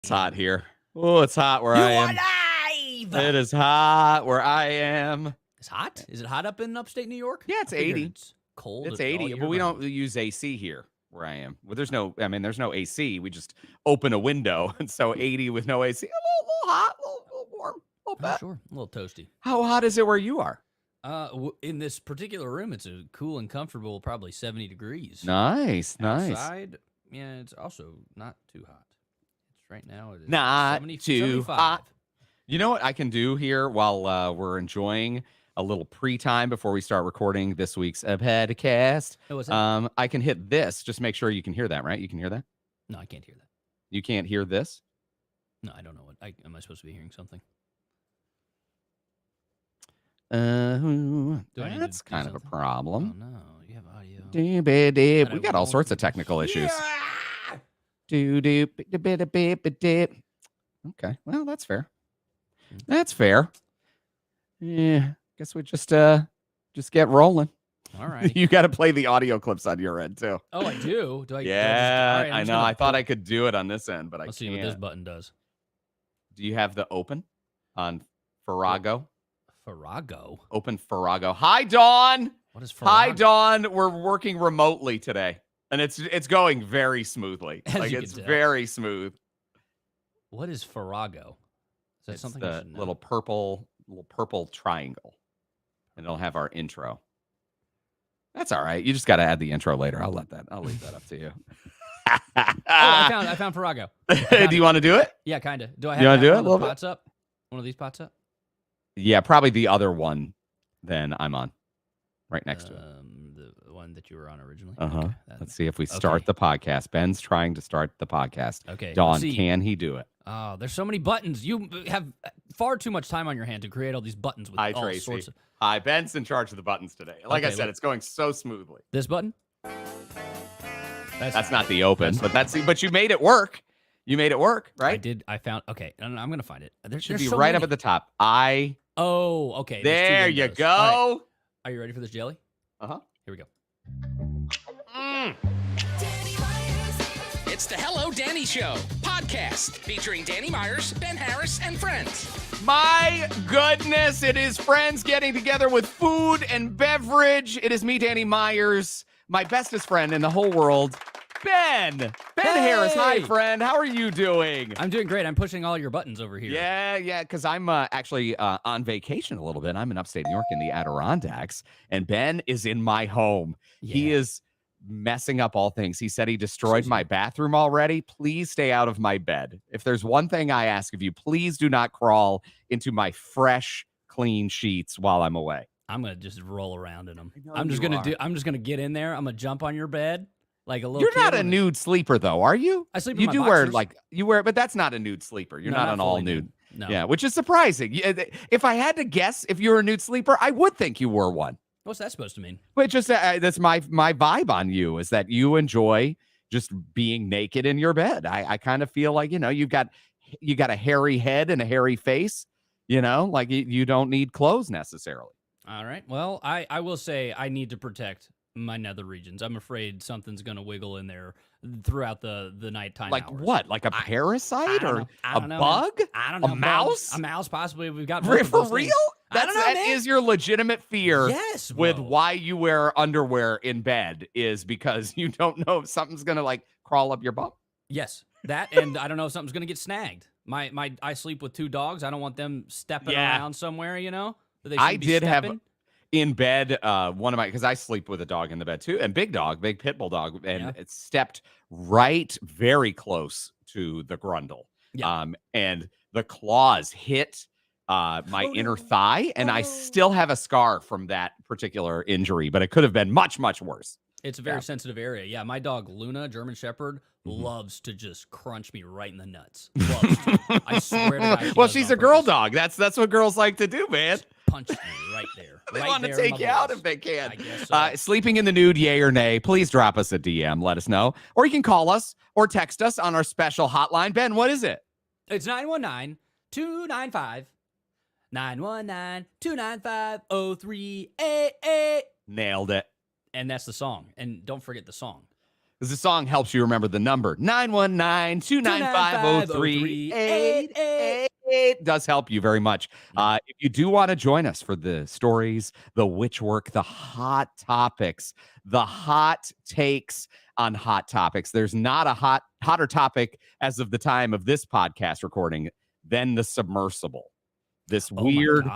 It's hot here. Oh, it's hot where I am. Live! It is hot where I am. It's hot? Is it hot up in upstate New York? Yeah, it's I figured 80. It's cold. It's all 80, year but we round. don't use AC here where I am. Well, there's no AC. We just open a window, and so 80 with no AC. A little hot, a little warm, a little Oh, bit. sure. A little toasty. How hot is it where you are? In this particular room, it's a cool and comfortable, probably 70 degrees. Nice. Outside, yeah, it's also not too hot. It's right now. It is Not 70, too 75. hot. You know what I can do here while we're enjoying a little pre-time before we start recording this week's podcast? Oh, what's that? I can hit this. Just make sure you can hear that, right? You can hear that? No, I can't hear that. You can't hear this? No, I don't know. Am I supposed to be hearing something? Do I need to That's do kind of a something? problem. Oh, no. You have audio. We got all sorts of technical issues. Okay, well, that's fair. That's fair. Yeah, guess we just get rolling. All right. You got to play the audio clips on your end too. Oh, I do. Do I? Yeah, all right, I know. I thought I could do it on this end, but Let's I see can't. what this button does. Do you have the open on Farrago? Farrago. Open Farrago. Hi, Dawn. What is Farrago? Hi, Dawn. We're working remotely today, and it's going very smoothly. As Like you it's can tell. very smooth. What is Farrago? Is that It's something I the should know? little purple triangle, and it'll have our intro. That's all right. You just got to add the intro later. I'll leave that up to you. I found Farrago. Do you want to do it? Yeah, kind of. Do I You have wanna do it one a of the little bit? pots up? One of these pots up? Yeah, probably the other one. Then I'm on, right next to it. The one that you were on originally. Uh-huh. Okay, Let's see if we start okay. the podcast. Ben's trying to start the podcast. Okay. Dawn, let's see. can he do it? Oh, there's so many buttons. You have far too much time on your hand to create all these buttons with Hi, all Tracy. sorts of. Hi, Ben's in charge of the buttons today. Like I Okay, said, look. it's going so smoothly. This button? That's not the open, that's- but you made it work. You made it work, I right? did. I found. Okay, I'm gonna find it. It should There's be so right many. up at the top. Oh, okay. there's two There you windows. go. All right. Are you ready for this jelly? Uh-huh. Here we go. It's the Hello Danny Show podcast featuring Danny Myers, Ben Harris, and friends. My goodness, it is friends getting together with food and beverage. It is me, Danny Myers, my bestest friend in the whole world, Ben Harris. Hi, Hey! friend. How are you doing? I'm doing great. I'm pushing all your buttons over here. Yeah, because I'm actually on vacation a little bit. I'm in upstate New York in the Adirondacks, and Ben is in my home. He Yeah. is messing up all things. He said he destroyed Excuse my me. bathroom already. Please stay out of my bed. If there's one thing I ask of you, please do not crawl into my fresh, clean sheets while I'm away. I'm gonna just roll around in them. I know I'm just you gonna are. I'm just gonna get in there. I'm gonna jump on your bed like a little. You're kid not a when nude sleeper, though, are you? I sleep in You my do wear boxers. but that's not a nude sleeper. You're No, not an all fully nude. No. Yeah, which is surprising. If I had to guess, if you're a nude sleeper, I would think you were one. What's that supposed to mean? But just that's my vibe on you is that you enjoy just being naked in your bed. I kind of feel like, you got a hairy head and a hairy face, like you don't need clothes necessarily. All right. Well, I will say I need to protect my nether regions. I'm afraid something's gonna wiggle in there throughout the nighttime Like hours. what? Like a parasite or I a don't know, man. bug? I don't know. A mouse? A mouse, possibly. We've got For both of those real? things. I don't know, That man. is your legitimate fear. Yes. With bro. why you wear underwear in bed is because you don't know if something's gonna like crawl up your bum. Yes, that, and I don't know if something's gonna get snagged. I sleep with two dogs. I don't want them stepping Yeah. around somewhere. That they I shouldn't be did have stepping. in bed one of my, because I sleep with a dog in the bed too, and big pit bull dog, and Yeah. it stepped right very close to the grundle. Yeah. And the claws hit my inner thigh, and I still have a scar from that particular injury, but it could have been much, much worse. It's a very Yeah. sensitive area. Yeah, my dog Luna, German Shepherd, Mhm. loves to just crunch me right in the nuts. Loves to. I swear to God. she Well, does it she's on a girl purpose. dog. That's what girls like to do, man. Punch me right there. They right want to there in take my you out balls. if they can. I guess so. Sleeping in the nude, yay or nay? Please drop us a DM. Let us know. Or you can call us or text us on our special hotline. Ben, what is it? It's 919-295. 919-295-0388. Nailed it. And that's the song. And don't forget the song. Because the song helps you remember the number 919-295-0388. Does help you very much. If you do want to join us for the stories, the witch work, the hot topics, the hot takes on hot topics, there's not a hotter topic as of the time of this podcast recording than the submersible. This weird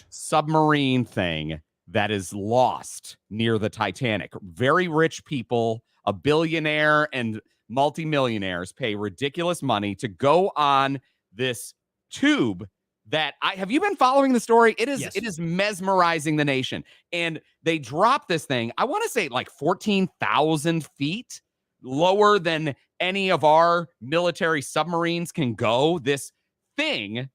submarine thing that is lost near the Titanic. Very rich people, a billionaire and multimillionaires pay ridiculous money to go on this tube that have you been following the story? It is mesmerizing the nation. And they dropped this thing, I want to say like 14,000 feet lower than any of our military submarines can go. This thing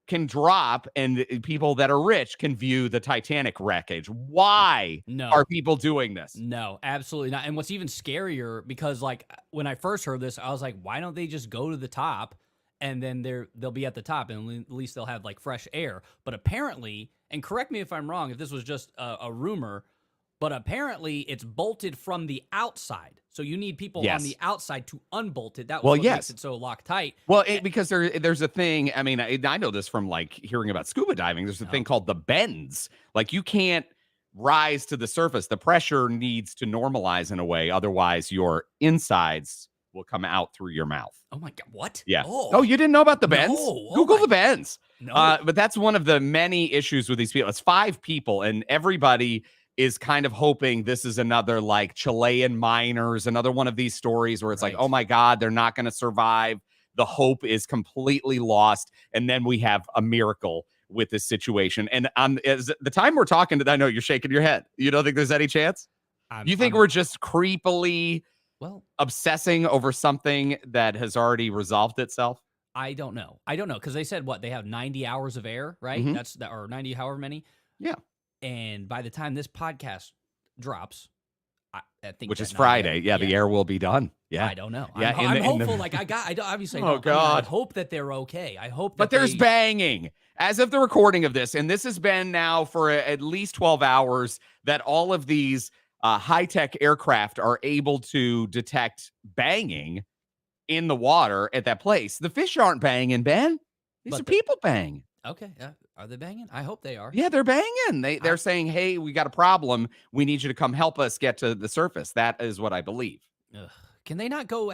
can drop and people that are rich can view the Titanic wreckage. Why are people doing this? No, absolutely not. And what's even scarier, because like when I first heard this, I was like, why don't they just go to the top and then they'll be at the top and at least they'll have like fresh air. But apparently, and correct me if I'm wrong, if this was just a rumor, but apparently it's bolted from the outside. So you need people on the outside to unbolt it. That was what makes it so locked tight. Well, because there's a thing, I mean, I know this from like hearing about scuba diving. There's a thing called the bends. Like you can't rise to the surface. The pressure needs to normalize in a way. Otherwise, your insides will come out through your mouth. Oh my God, what? Yeah. Oh, you didn't know about the bends? No. Google the bends. No. But that's one of the many issues with these people. It's 5 people and everybody is kind of hoping this is another like Chilean miners, another one of these stories where it's like, oh my God, they're not going to survive. The hope is completely lost. And then we have a miracle with this situation. And as the time we're talking to, I know you're shaking your head. You don't think there's any chance? You think we're just creepily obsessing over something that has already resolved itself? I don't know. Because they said they have 90 hours of air, right? Mm-hmm. Or 90 however many. Yeah. And by the time this podcast drops, I think which is Friday. The air will be done. Yeah. I don't know. Yeah, I'm hopeful. I obviously I hope that they're okay. I hope that But there's banging. As of the recording of this, and this has been now for at least 12 hours, that all of these high-tech aircraft are able to detect banging in the water at that place. The fish aren't banging, Ben. These are people banging. Okay. Are they banging? I hope they are. Yeah, they're banging. They're saying, hey, we got a problem. We need you to come help us get to the surface. That is what I believe. Ugh. Can they not go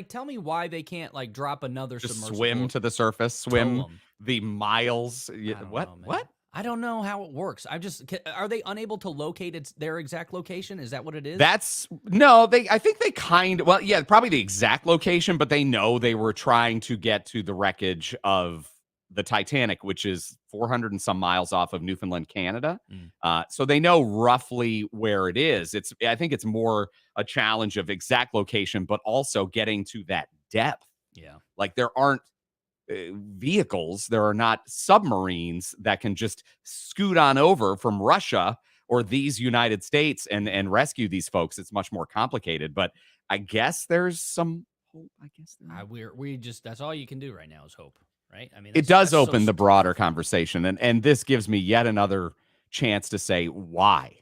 tell me why they can't like drop another submersible? Swim to the surface, swim the miles. What? I don't know how it works. Are they unable to locate their exact location? Is that what it is? I think they probably the exact location, but they know they were trying to get to the wreckage of the Titanic, which is 400 and some miles off of Newfoundland, Canada. So they know roughly where it is. I think it's more a challenge of exact location, but also getting to that depth. Yeah. Like there aren't vehicles, there are not submarines that can just scoot on over from Russia or these United States and rescue these folks. It's much more complicated, but I guess there's some hope. I guess that's all you can do right now is hope. Right? I mean, it does open the broader conversation. And this gives me yet another chance to say, why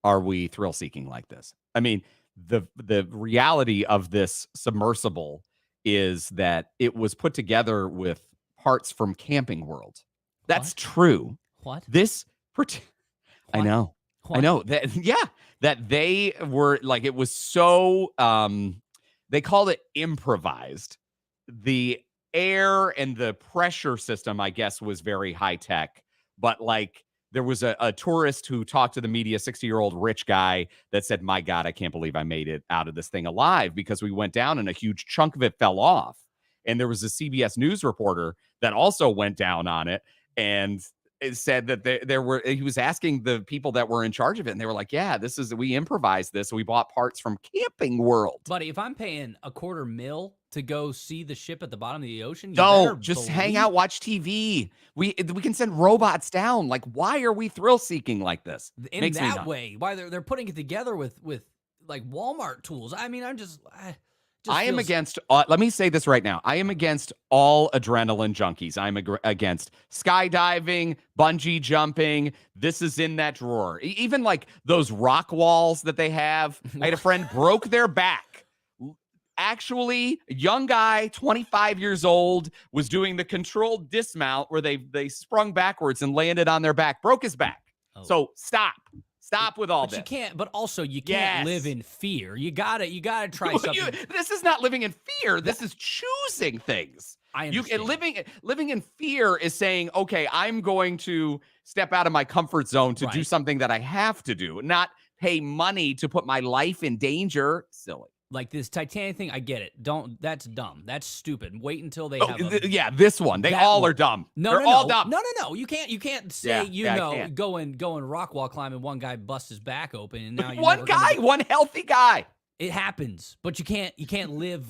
are we thrill seeking like this? I mean, the reality of this submersible is that it was put together with parts from Camping World. That's true. What? I know. What? I know that they were like, it was so, they called it improvised. The air and the pressure system, I guess, was very high tech, but like there was a tourist who talked to the media, 60-year-old rich guy that said, my God, I can't believe I made it out of this thing alive because we went down and a huge chunk of it fell off. And there was a CBS News reporter that also went down on it and it said that he was asking the people that were in charge of it and they were like, yeah, we improvised this. We bought parts from Camping World. Buddy, if I'm paying $250,000 to go see the ship at the bottom of the ocean, hang out, watch TV. We can send robots down. Like, why are we thrill seeking like this? In that way, why they're putting it together with like Walmart tools. I mean, I am against, let me say this right now. I am against all adrenaline junkies. I'm against skydiving, bungee jumping. This is in that drawer. Even like those rock walls that they have. I had a friend broke their back actually, a young guy, 25 years old, was doing the controlled dismount where they sprung backwards and landed on their back, broke his back. Oh. So stop with all But this. you can't. But also, you can't live in fear. You gotta try something. This is not living in fear. This is choosing things. I understand. Living in fear is saying, okay, I'm going to step out of my comfort zone to do something that I have to do, not pay money to put my life in danger. Silly. Like this Titanic thing, I get it. That's dumb. That's stupid. Wait until they have this one. They all are dumb. They're all dumb. No. You can't say go and rock wall climbing. One guy busts his back open, and now one healthy guy. It happens, but you can't live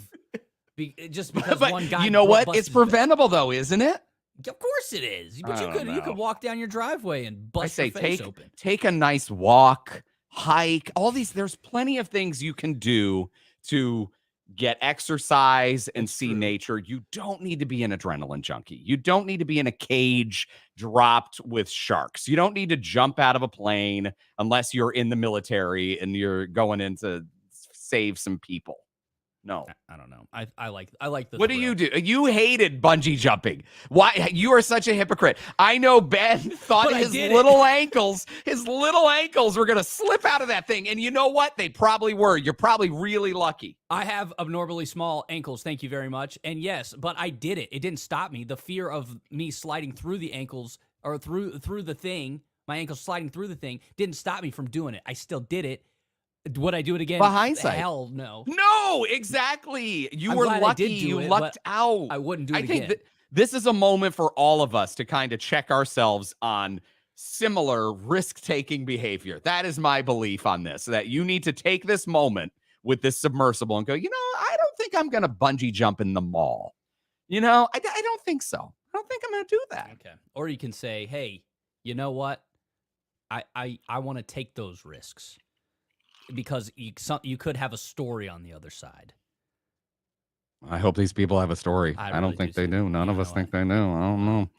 just because but one guy. You know what? It's preventable though, isn't it? Of course it is. But you could walk down your driveway and bust your face open. Take a nice walk, hike. All these. There's plenty of things you can do to get exercise and see nature. You don't need to be an adrenaline junkie. You don't need to be in a cage dropped with sharks. You don't need to jump out of a plane unless you're in the military and you're going in to save some people. No, I don't know. I like the. What do you do? You hated bungee jumping. Why? You are such a hypocrite. I know Ben thought his little ankles were gonna slip out of that thing, and you know what? They probably were. You're probably really lucky. I have abnormally small ankles. Thank you very much. And yes, but I did it. It didn't stop me. The fear of me sliding through the ankles or through the thing, my ankles sliding through the thing, didn't stop me from doing it. I still did it. Would I do it again? By hindsight. Hell no. No, exactly. You were lucky. You lucked out. I wouldn't do it again. I think this is a moment for all of us to kind of check ourselves on similar risk-taking behavior. That is my belief on this, that you need to take this moment with this submersible and go, I don't think I'm going to bungee jump in the mall. I don't think so. I don't think I'm going to do that. Okay. Or you can say, hey, you know what? I want to take those risks. Because you could have a story on the other side. I hope these people have a story. I don't think they do. None of us think they do. I don't know.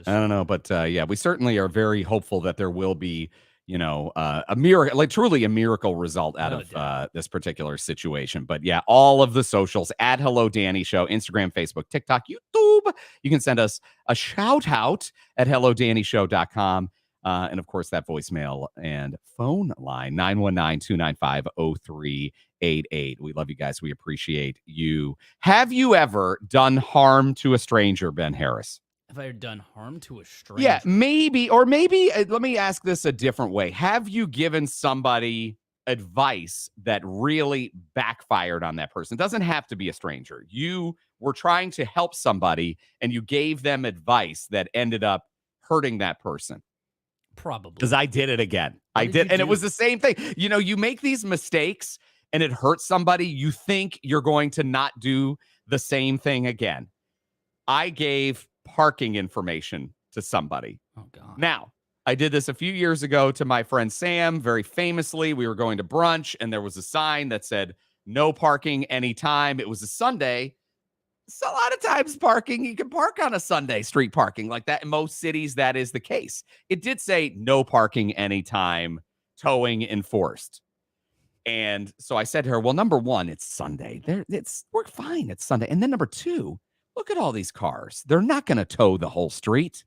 I don't know. But we certainly are very hopeful that there will be, a miracle, like truly a miracle result out of this particular situation. But yeah, all of the socials at Hello Danny Show, Instagram, Facebook, TikTok, YouTube. You can send us a shout out at hellodannyshow.com. And of course, that voicemail and phone line, 919-295-0388. We love you guys. We appreciate you. Have you ever done harm to a stranger, Ben Harris? Have I ever done harm to a stranger? Yeah, maybe. Or maybe, let me ask this a different way. Have you given somebody advice that really backfired on that person? It doesn't have to be a stranger. You were trying to help somebody and you gave them advice that ended up hurting that person. Probably. Because I did it again. I did. And it was the same thing. You make these mistakes and it hurts somebody. You think you're going to not do the same thing again. I gave parking information to somebody. Oh, God. Now, I did this a few years ago to my friend Sam. Very famously, we were going to brunch and there was a sign that said, no parking anytime. It was a Sunday. So a lot of times you can park on a Sunday, street parking like that. In most cities, that is the case. It did say no parking anytime, towing enforced. And so I said to her, well, number one, it's Sunday. We're fine. It's Sunday. And then number two, look at all these cars. They're not going to tow the whole street.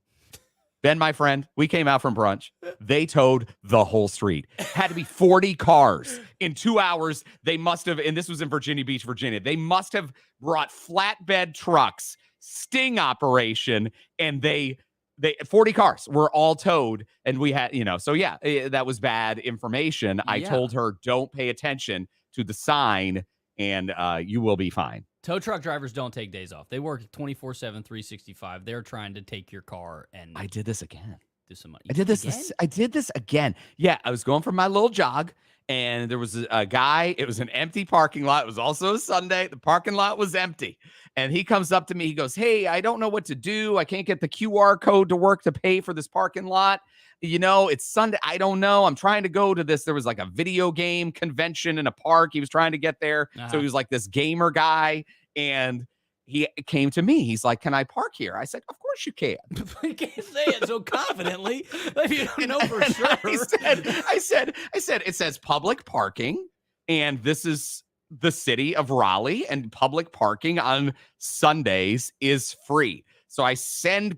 Ben, my friend, we came out from brunch. They towed the whole street. Had to be 40 cars in 2 hours. They must have, and this was in Virginia Beach, Virginia. They must have brought flatbed trucks, sting operation, and they 40 cars were all towed. And we had, so yeah, that was bad information. I told her, don't pay attention to the sign and you will be fine. Tow truck drivers don't take days off. They work 24/7, 365. They're trying to take your car and I did this again. Do some money. I did this again. Yeah, I was going for my little jog and there was a guy. It was an empty parking lot. It was also a Sunday. The parking lot was empty. And he comes up to me. He goes, hey, I don't know what to do. I can't get the QR code to work to pay for this parking lot. It's Sunday. I don't know. I'm trying to go to this. There was like a video game convention in a park. He was trying to get there. So he was like this gamer guy. And he came to me. He's like, can I park here? I said, of course you can. You can't say it so confidently if you don't know for sure. I said, it says public parking. And this is the city of Raleigh, and public parking on Sundays is free. So I send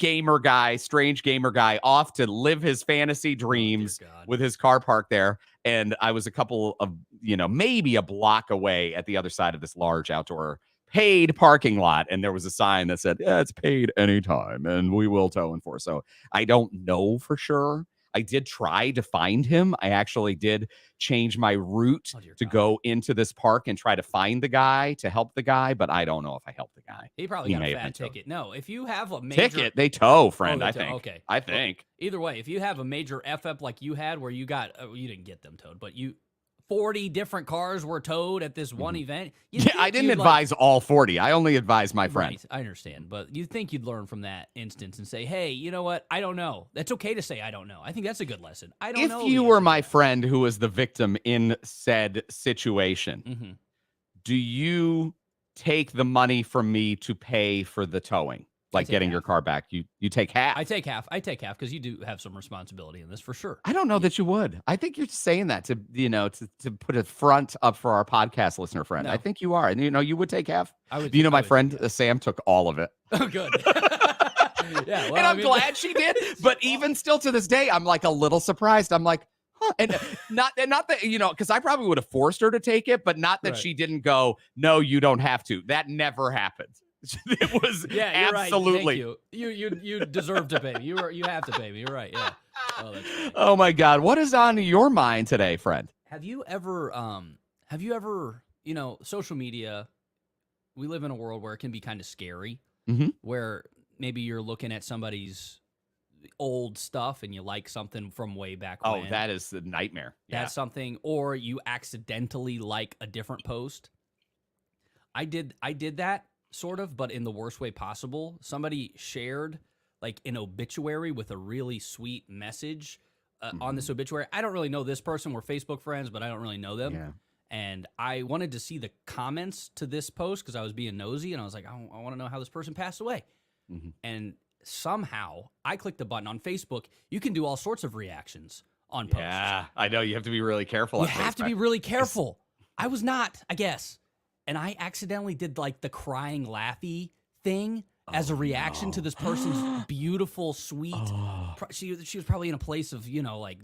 strange gamer guy off to live his fantasy dreams with his car parked there. And I was a couple of, maybe a block away at the other side of this large outdoor paid parking lot. And there was a sign that said, yeah, it's paid anytime and we will tow and force. So I don't know for sure. I did try to find him. I actually did change my route to go into this park and try to find the guy to help the guy, but I don't know if I helped the guy. He probably got a fat ticket. No, if you have a major ticket, they tow, friend. I think. Okay, I think. Well, either way, if you have a major F up like you had, where you got, you didn't get them towed, but 40 different cars were towed at this one event. I didn't advise all 40. I only advised my friend. Right, I understand. But you think you'd learn from that instance and say, hey, you know what? I don't know. That's okay to say I don't know. I think that's a good lesson. I don't know. If you were my friend who was the victim in said situation, do you take the money from me to pay for the towing? Like getting your car back, you take half. I take half because you do have some responsibility in this for sure. I don't know that you would. I think you're saying that to to put a front up for our podcast listener friend. No. I think you are, and you would take half. I would. My friend Sam took all of it. Oh, good. Yeah, well, and I'm glad she did. But even still to this day, I'm like a little surprised. I'm like, huh. And not that because I probably would have forced her to take it, but not that she didn't go. No, you don't have to. That never happened. It was absolutely. Right. You deserve to pay me. You have to pay me. You're right. Yeah. Oh my God, what is on your mind today, friend? Have you ever social media? We live in a world where it can be kind of scary. Where maybe you're looking at somebody's old stuff and you like something from way back when. Oh, that is the nightmare. That's something, or you accidentally like a different post. I did that. Sort of, but in the worst way possible. Somebody shared like an obituary with a really sweet message on this obituary. I don't really know this person. We're Facebook friends, but I don't really know them. Yeah. And I wanted to see the comments to this post because I was being nosy, and I was like, I want to know how this person passed away. And somehow I clicked the button on Facebook. You can do all sorts of reactions on posts. Yeah, I know. You have to be really careful. You have to be really careful. I was not, I guess. And I accidentally did like the crying laughy thing as a reaction to this person's beautiful, sweet. She was probably in a place of somebody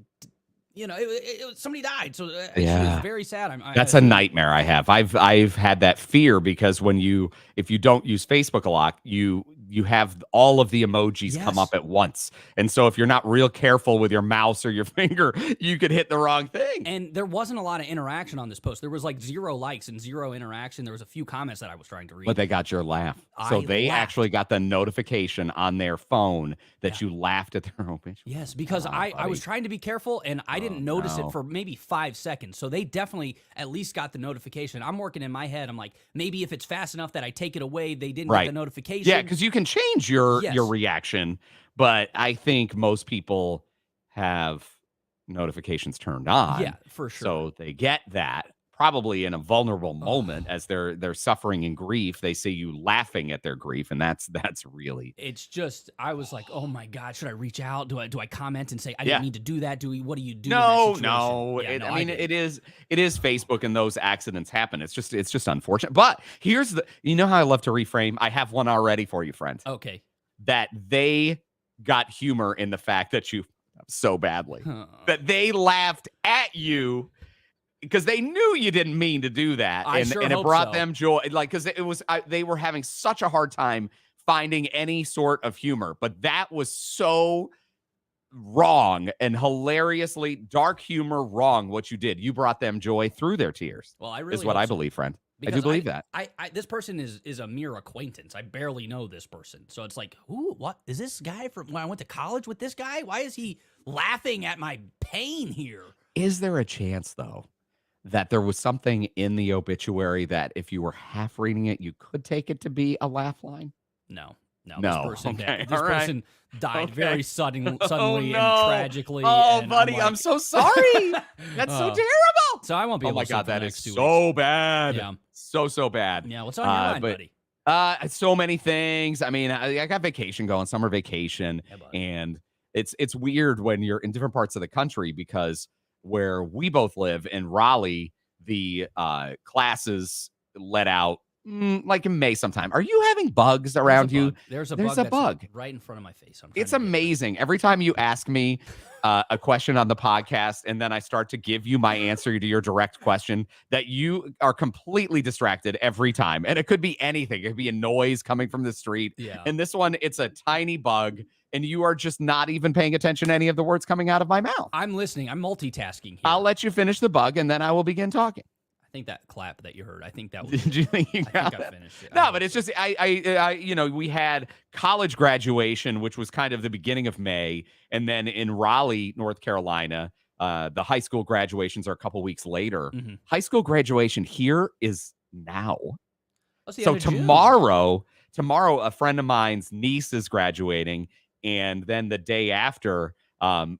died, so she was very sad. That's a nightmare I have. I've had that fear because if you don't use Facebook a lot, you have all of the emojis come up at once. And so if you're not real careful with your mouse or your finger, you could hit the wrong thing. And there wasn't a lot of interaction on this post. There was like 0 likes and 0 interaction. There was a few comments that I was trying to read. But they got your laugh. So they actually got the notification on their phone that you laughed at their obituary. Yes, because I was trying to be careful and I didn't notice it for maybe 5 seconds. So they definitely at least got the notification. I'm working in my head. I'm like, maybe if it's fast enough that I take it away, they didn't get the notification. Yeah, because you can change your reaction, but I think most people have notifications turned on. Yeah, for sure. So they get that probably in a vulnerable moment as they're suffering in grief. They see you laughing at their grief, and that's really. It's just I was like, oh my God, should I reach out? Do I comment and say I didn't need to do that? What do you do? No. It is Facebook, and those accidents happen. It's just unfortunate. But here's how I love to reframe. I have one already for you, friend. Okay. That they got humor in the fact that you so badly that they laughed at you. Because they knew you didn't mean to do that, and it brought them joy. Like, because they were having such a hard time finding any sort of humor, but that was so wrong and hilariously dark humor wrong. What you did, you brought them joy through their tears. Well, I really is what I believe, friend. Because I do believe that. This person is a mere acquaintance. I barely know this person, so it's like, who? What is this guy from when I went to college with this guy? Why is he laughing at my pain here? Is there a chance though that there was something in the obituary that if you were half reading it, you could take it to be a laugh line? No. This person died very suddenly and tragically. Oh, buddy, I'm so sorry. That's so terrible. So I won't be able to. Oh my God, that is so bad. Yeah. So bad. Yeah, what's on your mind, buddy? So many things. I mean, I got vacation going, summer vacation, and it's weird when you're in different parts of the country because where we both live in Raleigh, the classes let out like in May sometime. Are you having bugs around you? There's a There's bug a bug that's right in front of my face. It's amazing. Every time you ask me a question on the podcast and then I start to give you my answer to your direct question, that you are completely distracted every time. And it could be anything. It could be a noise coming from the street. Yeah. And this one, it's a tiny bug. And you are just not even paying attention to any of the words coming out of my mouth. I'm listening. I'm multitasking here. I'll let you finish the bug and then I will begin talking. I think that clap that you heard, I think that was. Did you think you got I it? finished it. No, but it's just we had college graduation, which was kind of the beginning of May, and then in Raleigh, North Carolina, the high school graduations are a couple weeks later. Mm-hmm. High school graduation here is now. So tomorrow, a friend of mine's niece is graduating, and then the day after,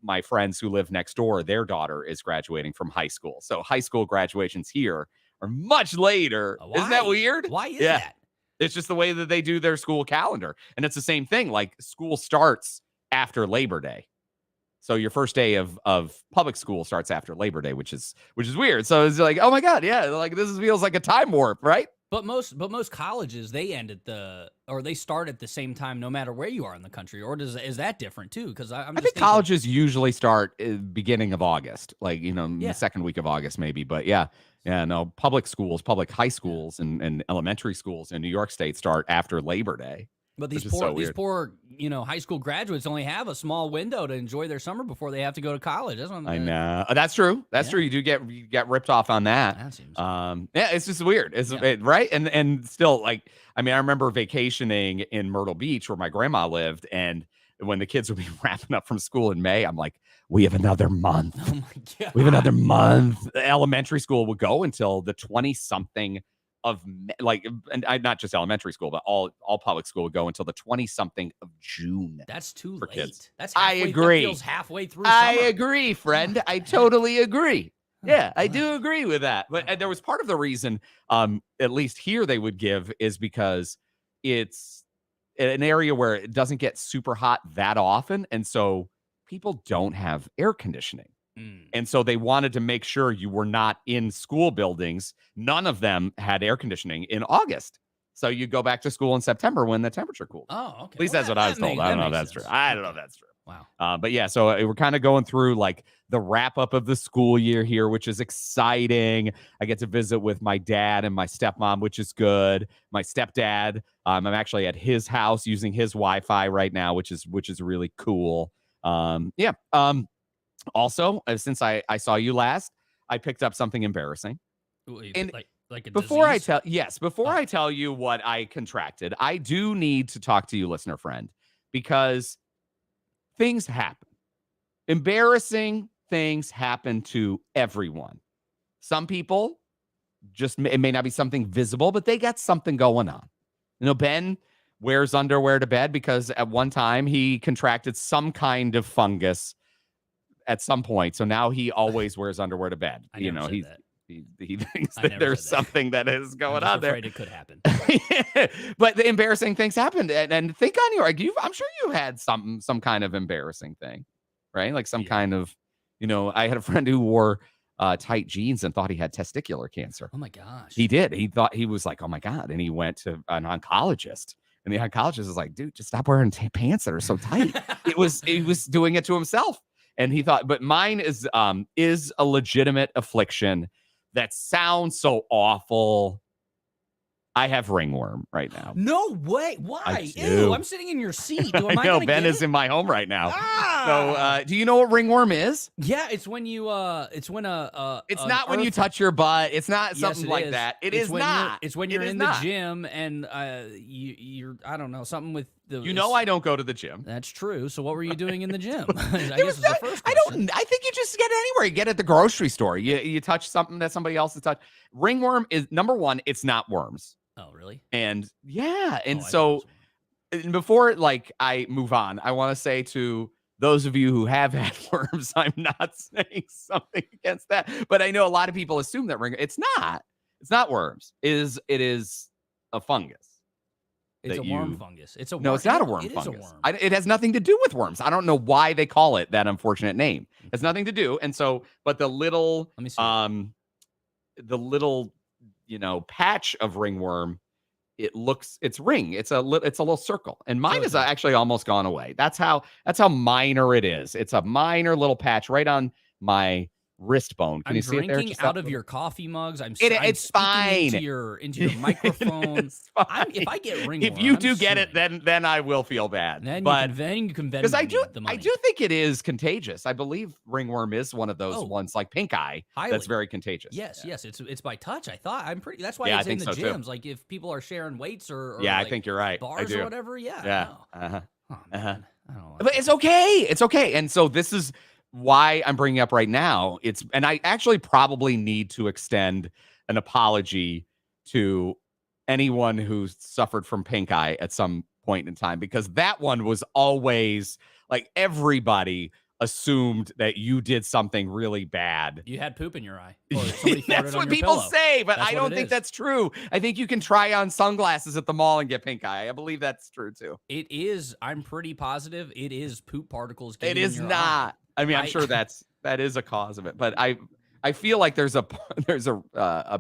my friends who live next door, their daughter is graduating from high school. So high school graduations here are much later. Isn't that weird? Why is that? It's just the way that they do their school calendar. And it's the same thing. Like school starts after Labor Day. So your first day of public school starts after Labor Day, which is weird. So it's like, oh my God, yeah, like this feels like a time warp, right? But most colleges, they they start at the same time no matter where you are in the country, or is that different too? Because I think colleges usually start beginning of August, like the second week of August maybe. But no, public high schools and elementary schools in New York State start after Labor Day. But these poor high school graduates only have a small window to enjoy their summer before they have to go to college. That's what I know. That's true. That's true. You do get ripped off on that. That seems it's just weird. It's right. And still, like, I mean, I remember vacationing in Myrtle Beach where my grandma lived, and when the kids would be wrapping up from school in May, I'm like, we have another month. Oh my God. We have another month. Elementary school would go until the 20-something of and not just elementary school, but all public school would go until the 20-something of June. That's too late. Kids. That's halfway, I agree. That feels halfway through. I summer. agree, friend. I totally agree. Yeah, I do agree with that. But there was part of the reason, at least here they would give, is because it's an area where it doesn't get super hot that often, and so people don't have air conditioning. And so they wanted to make sure you were not in school buildings. None of them had air conditioning in August. So you go back to school in September when the temperature cooled. Oh, okay. At least that's what I was told. I don't know if that's true. I don't know if that's true. Wow. But yeah, so we're kind of going through like the wrap up of the school year here, which is exciting. I get to visit with my dad and my stepmom, which is good. My stepdad, I'm actually at his house using his Wi-Fi right now, which is really cool. Also, since I saw you last, I picked up something embarrassing. And like a before disease? I tell you what I contracted, I do need to talk to you, listener friend, because things happen. Embarrassing things happen to everyone. Some people it may not be something visible, but they got something going on. Ben wears underwear to bed because at one time he contracted some kind of fungus at some point. So now he always wears underwear to bed. He thinks that there's something that is going on there. It could happen. But the embarrassing things happened. And think on I'm sure you had some kind of embarrassing thing, right? Like some kind of, I had a friend who wore tight jeans and thought he had testicular cancer. Oh my gosh. He did. He thought, he was like, oh my God. And he went to an oncologist. And the oncologist was like, dude, just stop wearing pants that are so tight. He was doing it to himself. And he thought, but mine is a legitimate affliction that sounds so awful. I have ringworm right now. No way. Why? Ew, I'm sitting in your seat. I know Ben is in my home right now. So, do you know what ringworm is? Yeah, it's when you it's not when you touch your butt. It's not something like that. It's not. It's when you're in the gym and you're I don't know, something with the I don't go to the gym. That's true. So what were you doing in the gym? I guess the first question. I think you just get it anywhere. You get it at the grocery store. You touch something that somebody else has touched. Ringworm is number one, it's not worms. Oh, really? And yeah. And so before I move on, I want to say to those of you who have had worms, I'm not saying something against that, but I know a lot of people assume that it's not worms. It is a fungus. It's a worm fungus. It's a worm. No, it's not a worm fungus. It has nothing to do with worms. I don't know why they call it that unfortunate name. It has nothing to do. And so, but the little, let me see. the little, patch of ringworm, it's ring. It's a little circle. And mine is actually almost gone away. That's how minor it is. It's a minor little patch right on my wrist bone. Can you see it there? I'm drinking out of your coffee mugs. It's fine. into your microphone. If I get ringworm, if you do get it, then I will feel bad. Then you can because I do the money. I do think it is contagious. I believe ringworm is one of those ones like pink eye that's very contagious. Yes, it's by touch. I thought that's why it's in the gyms. Too. Like if people are sharing weights or I think you're right. Bars or whatever. Yeah. Yeah. Oh, I don't like but it's okay. It's okay. And so this is why I'm bringing up right now. And I actually probably need to extend an apology to anyone who suffered from pink eye at some point in time, because that one was always like everybody assumed that you did something really bad. You had poop in your eye. That's what people say, but I don't think that's true. I think you can try on sunglasses at the mall and get pink eye. I believe that's true too. It is. I'm pretty positive it is poop particles. It is not. Eye. I mean, I'm sure that is a cause of it, but I feel like there's a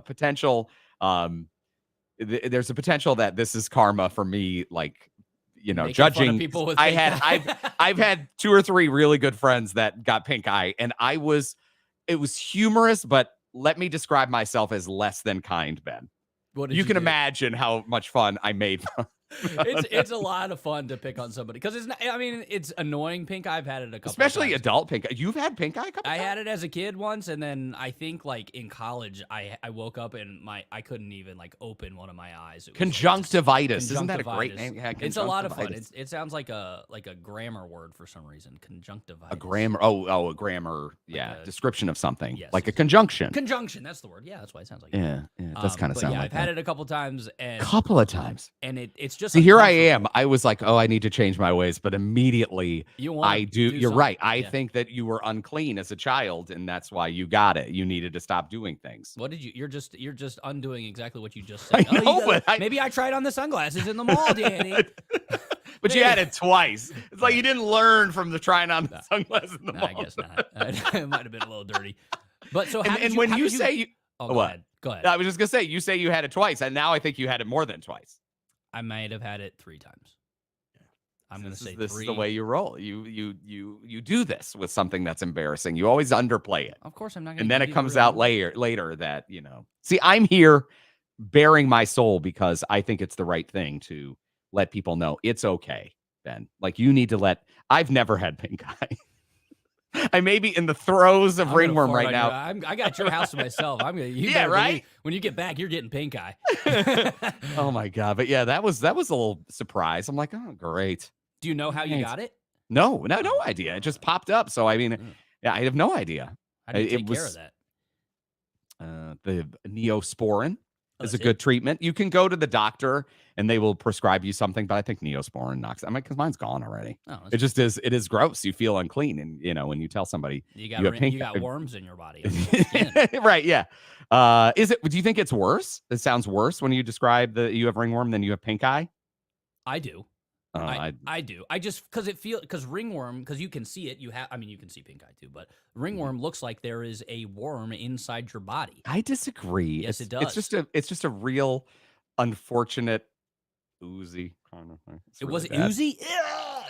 potential. There's a potential that this is karma for me, like, judging people with I've had 2 or 3 really good friends that got pink eye, and it was humorous, but let me describe myself as less than kind, Ben. You can imagine how much fun I made. It's a lot of fun to pick on somebody because it's not, I mean, it's annoying pink eye. I've had it a couple especially of times. Adult pink eye. You've had pink eye a couple I times? had it as a kid once, and then I think like in college I woke up and I couldn't even like open one of my eyes. Conjunctivitis. Isn't that a great name? Yeah, it's a lot of fun. It sounds like a grammar word for some reason. Conjunctivitis. A grammar. Oh, a grammar. Yeah, like description of something. Yes, like a conjunction. Conjunction. That's the word. Yeah, that's what it sounds like. Yeah, that's kind of sound like I've had it a couple times, and and it's just. See, here I am. I was like, I need to change my ways, but immediately I do. You're right. I think that you were unclean as a child, and that's why you got it. You needed to stop doing things. What did you? You're just undoing exactly what you just said. I know, maybe I tried on the sunglasses in the mall, Danny. But you had it twice. It's like you didn't learn from the trying on the sunglasses in the mall. I guess not. It might have been a little dirty. But so, when you say you, go ahead. Go ahead. I was just gonna say, you say you had it twice, and now I think you had it more than twice. I might have had it 3 times. I'm going to say this 3. is the way you roll. You do this with something that's embarrassing. You always underplay it. Of course, I'm not going to. And then it comes out later that, See, I'm here bearing my soul because I think it's the right thing to let people know it's okay, Ben. Like, you need to I've never had pink eye. I may be in the throes of ringworm right now. I got your house to myself. I'm gonna. Right. When you get back, you're getting pink eye. Oh my god! But yeah, that was a little surprise. I'm like, oh great. Do you know how you got it? No idea. It just popped up. So I mean, yeah, I have no idea. How do you take care of that? The Neosporin is a good treatment. You can go to the doctor and they will prescribe you something, but I think Neosporin knocks. I mean, because mine's gone already. Oh, it just is. It is gross. You feel unclean, and when you tell somebody you got worms in your body, right? Yeah. Is it? Do you think it's worse? It sounds worse when you describe you have ringworm than you have pink eye. I do. I do. I just because ringworm, because you can see it. You can see pink eye too, but ringworm looks like there is a worm inside your body. I disagree. Yes, it does. It's just a real unfortunate oozy kind of thing. It was oozy.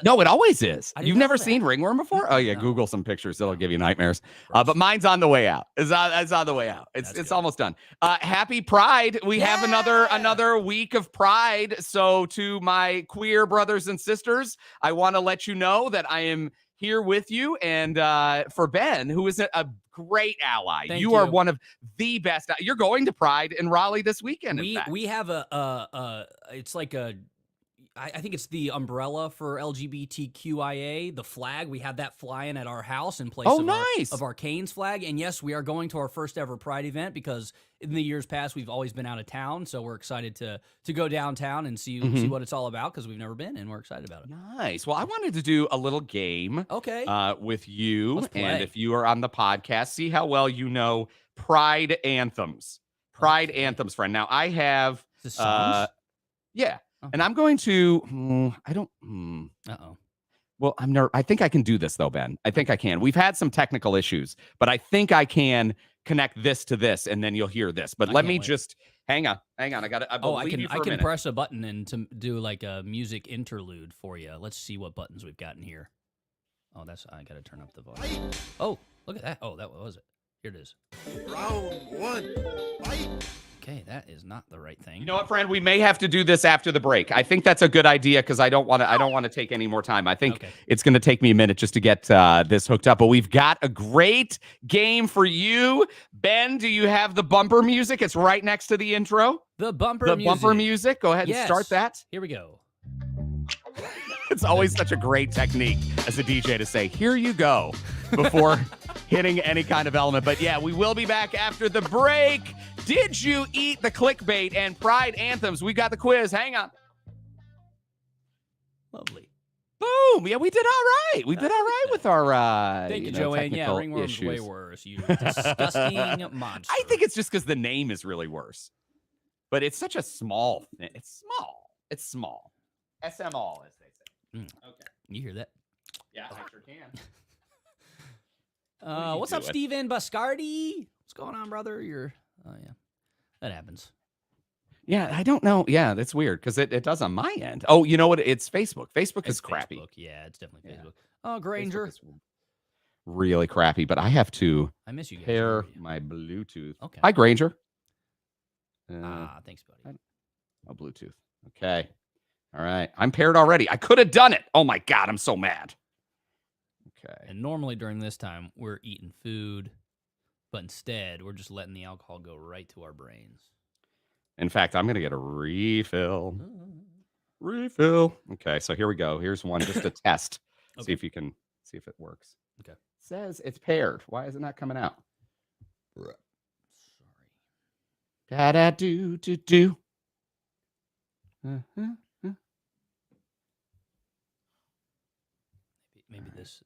No, it always is. You've never seen ringworm before? Oh yeah, no. Google some pictures. It'll give you nightmares. But mine's on the way out. It's on the way out. It's almost done. Happy Pride. We have another week of Pride. So to my queer brothers and sisters, I want to let you know that I am here with you. And for Ben, who is a great ally, you are one of the best. You're going to Pride in Raleigh this weekend. We have it's like I think it's the umbrella for LGBTQIA, the flag. We have that flying at our house in place of our Canes flag. And yes, we are going to our first ever Pride event because in the years past, we've always been out of town. So we're excited to go downtown and see what it's all about because we've never been and we're excited about it. Nice. Well, I wanted to do a little game with you. And if you are on the podcast, see how well you know Pride anthems. Pride anthems, friend. Now, I have... Is this songs? Yeah. And I'm going to, Well, I think I can do this though, Ben. I think I can. We've had some technical issues, but I think I can connect this to this, and then you'll hear this. But let me just hang on. I got it. I can press a button and to do like a music interlude for you. Let's see what buttons we've got in here. Oh, I got to turn up the volume. Oh, look at that. Oh, that was it. Here it is. Round 1. Fight. Okay, that is not the right thing. You know what, friend? We may have to do this after the break. I think that's a good idea because I don't want to take any more time. I think it's going to take me a minute just to get this hooked up. But we've got a great game for you, Ben. Do you have the bumper music? It's right next to the intro. The bumper music. Go ahead and start that. Here we go. It's always such a great technique as a DJ to say, "Here you go," before hitting any kind of element. But yeah, we will be back after the break. Did you eat the clickbait and pride anthems? We got the quiz. Hang on. Lovely. Boom. Yeah, we did all right. We did all right with our Thank you, Joanne. Yeah, Ringworm's way worse. You disgusting monster. I think it's just because the name is really worse. But it's such a small thing. It's small. It's small. SMall, as they say. Okay. You hear that? Yeah, I sure can. What's up, Steven Bascardi? What's going on, brother? Oh, yeah. That happens. Yeah, I don't know. Yeah, that's weird because it does on my end. Oh, you know what? It's Facebook. Facebook is crappy. Yeah, it's definitely Facebook. Oh, Granger. Really crappy, but I have to miss you guys. pair my Bluetooth. Okay. Hi, Granger. Thanks, buddy. Oh, Bluetooth. Okay. All right. I'm paired already. I could have done it. Oh, my God. I'm so mad. Okay. And normally during this time, we're eating food, but instead, we're just letting the alcohol go right to our brains. In fact, I'm going to get a refill. Refill. Okay, so here we go. Here's one just to test. See if it works. Okay. It says it's paired. Why is it not coming out? Sorry. Da-da-do-do-do.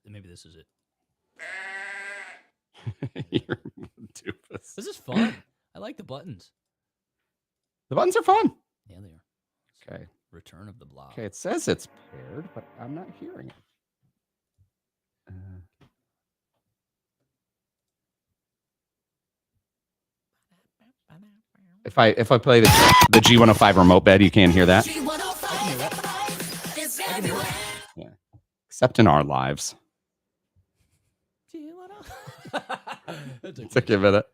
Maybe this is it. You're doofus. This is fun. I like the buttons. The buttons are fun. Yeah, they are. Okay. Return of the Blob. Okay, it says it's paired, but I'm not hearing it. If I play the G105 remote bed, you can't hear that. Yeah. Except in our lives. It's a give it.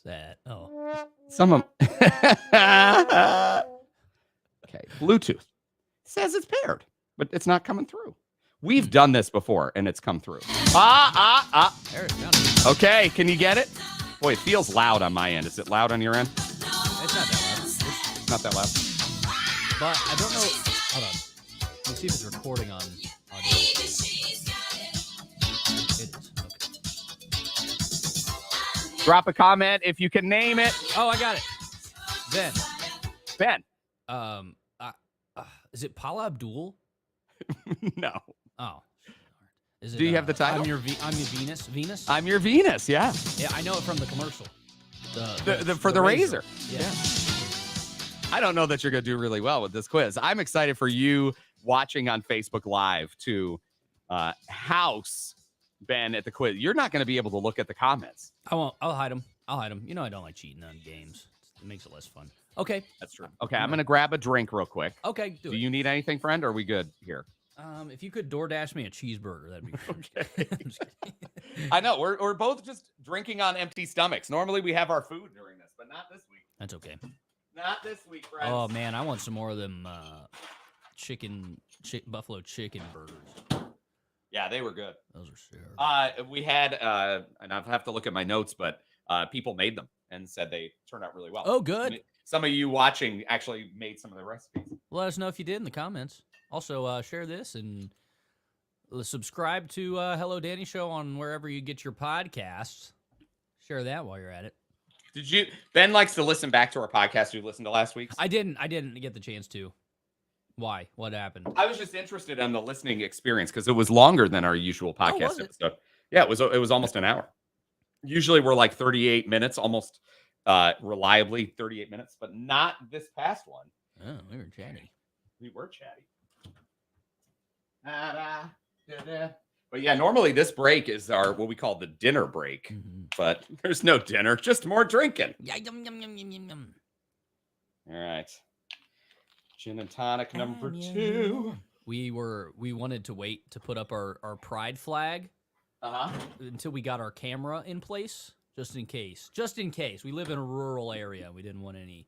Sad. Oh. Some of Okay, Bluetooth. It says it's paired, but it's not coming through. We've done this before and it's come through. There it is. Okay, can you get it? Boy, it feels loud on my end. Is it loud on your end? It's not that loud. It's not that loud. But I don't know. Hold on. Let's see if it's recording on audio. It is. Okay. Drop a comment if you can name it. Oh, I got it. Ben. Is it Paula Abdul? No. Oh. Is it, Do you have the title? I'm your Venus. Venus? I'm your Venus, yeah. Yeah, I know it from the commercial. For the razor. Yeah. I don't know that you're going to do really well with this quiz. I'm excited for you watching on Facebook Live to house Ben at the quiz. You're not going to be able to look at the comments. I won't. I'll hide them. You know I don't like cheating on games. It makes it less fun. Okay. That's true. Okay, I'm going to grab a drink real quick. Okay, do it. You need anything, friend, or are we good here? If you could DoorDash me a cheeseburger, that'd be okay. I know we're both just drinking on empty stomachs. Normally we have our food during this, but not this week. That's okay. Not this week, friends. Oh man, I want some more of them buffalo chicken burgers. Yeah, they were good. Those are sure. We had and I'll have to look at my notes, but people made them and said they turned out really well. Oh, good. Some of you watching actually made some of the recipes. Let us know if you did in the comments. Also, share this and subscribe to Hello Danny Show on wherever you get your podcasts. Share that while you're at it. Ben likes to listen back to our podcast. You listened to last week's? I didn't get the chance to. Why? What happened? I was just interested in the listening experience because it was longer than our usual podcast episode. Yeah, it was almost an hour. Usually we're like 38 minutes, almost reliably 38 minutes, but not this past one. Oh, we were chatty. We were chatty. But yeah, normally this break is our what we call the dinner break. But there's no dinner, just more drinking. Yeah, yum, yum, yum, yum, yum, yum. All right. Gin and tonic number 2. We wanted to wait to put up our pride flag until we got our camera in place, just in case. We live in a rural area. We didn't want any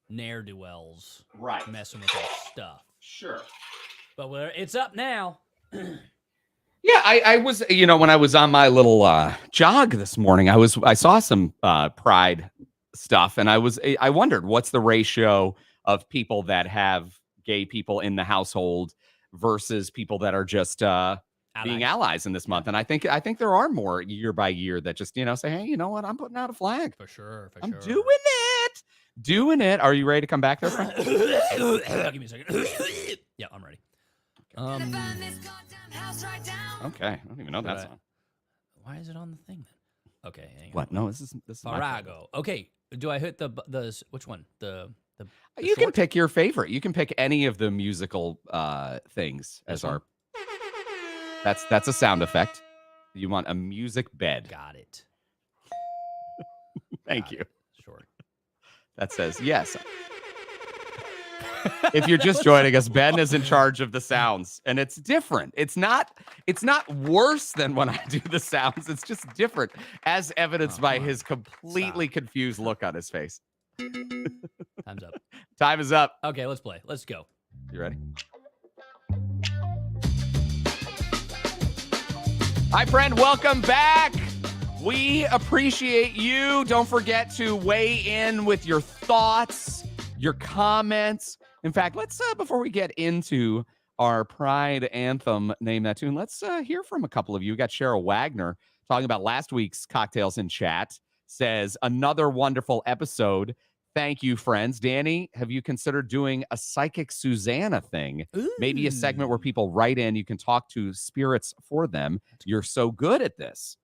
ne'er-do-wells messing with our stuff. Sure. But it's up now. Yeah, I was, when I was on my little jog this morning, I saw some pride stuff, and I wondered what's the ratio of people that have gay people in the household versus people that are just being allies in this month. And I think there are more year by year that just say, hey, you know what, I'm putting out a flag For sure. I'm doing it. Are you ready to come back there, friend? Give me a second. Yeah, I'm ready. Okay, I don't even know that song. Why is it on the thing then? Okay, hang on. What? No, this is Farago. Okay, do I hit the which one? The you can pick your favorite. You can pick any of the musical things as our. That's a sound effect. You want a music bed. Got it. Thank you. Sure. That says yes. If you're just joining us, Ben is in charge of the sounds, and it's different. It's not worse than when I do the sounds. It's just different, as evidenced by his completely confused look on his face. Time's up. Time is up. Okay, let's play. Let's go. You ready? Hi, friend. Welcome back. We appreciate you. Don't forget to weigh in with your thoughts, your comments. In fact, let's, before we get into our Pride anthem, Name That Tune, let's hear from a couple of you. We got Cheryl Wagner talking about last week's Cocktails in Chat. Says, another wonderful episode. Thank you, friends. Danny, have you considered doing a Psychic Susanna thing? Ooh. Maybe a segment where people write in. You can talk to spirits for them. You're so good at this.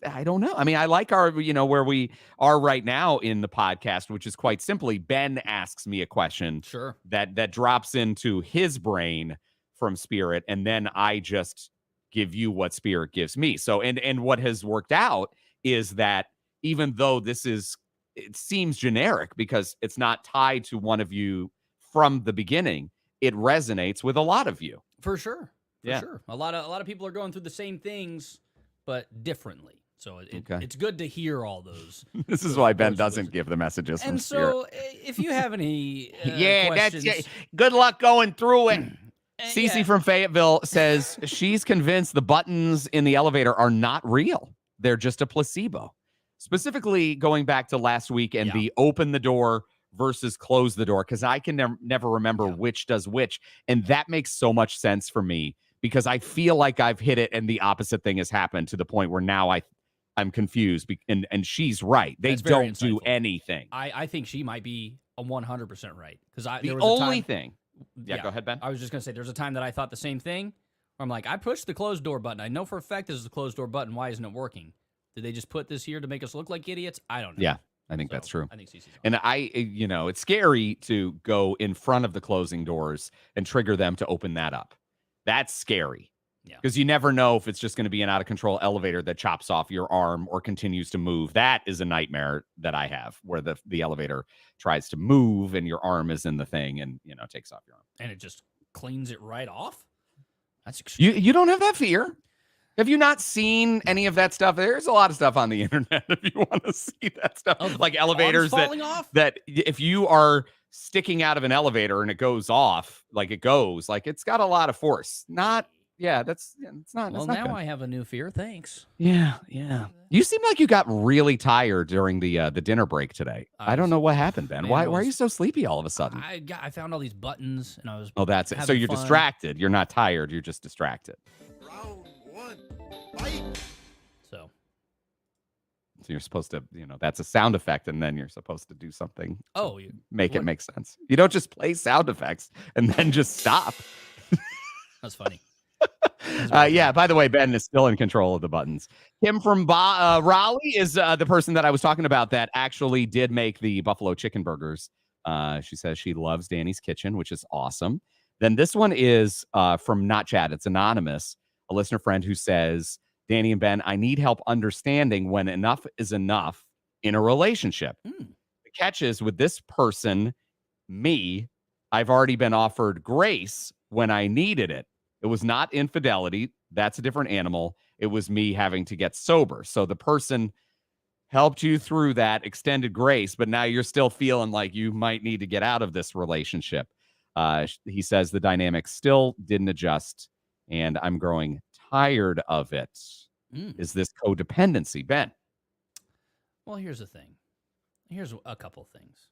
I don't know. I mean, I like our, where we are right now in the podcast, which is quite simply Ben asks me a question. Sure. That drops into his brain from Spirit, and then I just give you what Spirit gives me. So, and what has worked out is that even though it seems generic because it's not tied to one of you from the beginning, it resonates with a lot of you. For sure. Yeah. Sure. A lot of people are going through the same things, but differently. So it's good to hear all those. This is why Ben doesn't give the messages from And Spirit. so if you have any questions, that's good luck going through it. Cece yeah. from Fayetteville says she's convinced the buttons in the elevator are not real. They're just a placebo. Specifically, going back to last week and the open the door versus close the door, because I can never remember which does which. And that makes so much sense for me because I feel like I've hit it and the opposite thing has happened to the point where now I'm confused. And she's right. They don't do anything. I think she might be a 100% right. Because the only thing. Yeah, go ahead, Ben. I was just going to say, there's a time that I thought the same thing. Where I'm like, I pushed the closed door button. I know for a fact this is the closed door button. Why isn't it working? Did they just put this here to make us look like idiots? I don't know. Yeah, I think that's true. I think Cece's and it's scary to go in front of the closing doors and trigger them to open that up. That's scary. Yeah. Because you never know if it's just going to be an out of control elevator that chops off your arm or continues to move. That is a nightmare that I have where the elevator tries to move and your arm is in the thing and, takes off your arm. And it just cleans it right off? That's you don't have that fear? Have you not seen any of that stuff? There's a lot of stuff on the internet if you want to see that stuff. Like elevators falling off? that if you are sticking out of an elevator and it goes off, it's got a lot of force. It's not. Well, not now good. I have a new fear. Thanks. Yeah. You seem like you got really tired during the dinner break today. I don't know what happened, Ben. Why are you so sleepy all of a sudden? I found all these buttons and I was. Oh, that's it. So you're distracted. You're not tired. You're just distracted. Round one, fight. So you're supposed to, that's a sound effect, and then you're supposed to do something. You make it make sense. You don't just play sound effects and then just stop. That's funny. By the way, Ben is still in control of the buttons. Kim from Raleigh is the person that I was talking about that actually did make the buffalo chicken burgers She says she loves Danny's Kitchen, which is awesome. Then this one is from Not Chat. It's anonymous, a listener friend who says, Danny and Ben, I need help understanding when enough is enough in a relationship. The catch is with this person, me, I've already been offered grace when I needed it. It was not infidelity. That's a different animal. It was me having to get sober. So the person helped you through that, extended grace, but now you're still feeling like you might need to get out of this relationship. He says the dynamic still didn't adjust, and I'm growing tired of it. Is this codependency, Ben? Well, here's the thing. Here's a couple things.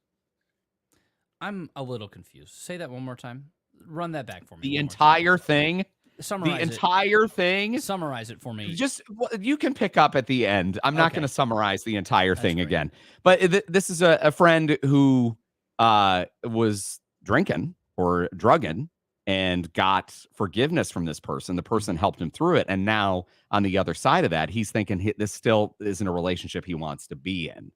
I'm a little confused. Say that one more time. Run that back for me. The entire thing? Summarize the entire thing? Summarize it for me. Just, you can pick up at the end. I'm not going to summarize the entire thing again. But this is a friend who was drinking or drugging and got forgiveness from this person. The person helped him through it. And now on the other side of that, he's thinking this still isn't a relationship he wants to be in.